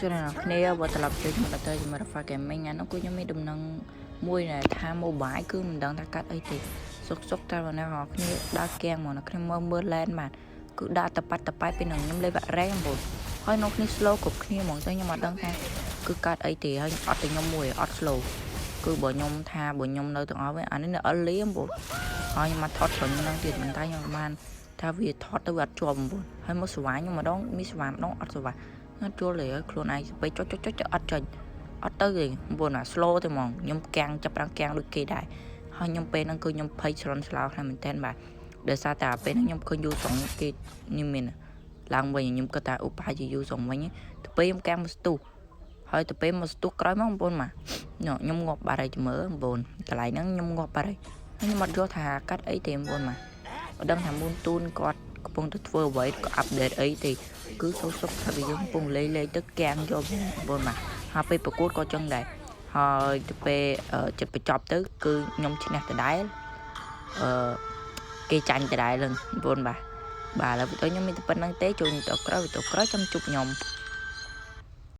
cho nên là kia vừa tập chơi nhưng mà tới mà phải cái mấy ngàn nó cứ giống mấy đầm nâng môi này tham mô bãi cứ mình đang thắt cắt ấy thì sốc ta vào này họ kia đa keng mà nó kia mơ lên mà cứ đa tập bãi bên nhắm lấy vạ rẽ một hơi nó kia slow cục kia mong tới nhưng mà đang ha cứ cắt ấy thì hơi ọt thì nhom mùi ọt slow cứ bỏ nhom tha bỏ nhom nơi tụi nó với anh ấy ở lý một hơi nhưng mà thoát phần đang tiền mình tay nhưng màถ้าวิทอดตัวจอมบุญให้มาสวายnhưng mà đóมีสวายน้องอัดสวายnó chuaเลยខ្លួនឯងไปចុចអត់ចាញ់អត់ទៅទេបុនអា slow ទេហ្មងខ្ញុំកាំងចាប់រាំងកាំងដូចគេដែរហើយខ្ញុំពេលហ្នឹងគឺខ្ញុំភ័យច្រន់ស្លោខ្លាំងមែនតើបាទដោយសារតែពេលហ្នឹងខ្ញុំឃើញយូរស្រងគេខ្ញុំមានឡើងវិញខ្ញុំគិតថាឧបហើយយូរស្រងវិញទៅពេលខ្ញុំកាំងមកស្ទុះហើយទៅពេលមកស្ទុះក្រោយមកបងប្អូនមកខ្ញុំងាប់បាត់ហើយមើលបងប្អូនកន្លែងហ្នឹងខ្ញុំងាប់បាត់ហើយខ្ញុំអត់យល់ថាកាត់អីទេបងប្អូនមកដឹងថាមុនទូនគាត់កំពុងតែធ្វើអ្វីក៏អាប់ដេតអីទេគឺសុកថាវាយើងកំពុងលេងទឹកកាំងយកបងមកហើយពេលប្រកួតក៏ចឹងដែរហើយទៅពេលចិត្តបញ្ចប់ទៅគឺខ្ញុំឈ្នះដដែលគេចាញ់ដដែលហ្នឹងបងបាទឥឡូវទៅខ្ញុំមានតែប៉ុណ្្នឹងទេចូលទៅក្រោយចាំជួបខ្ញុំ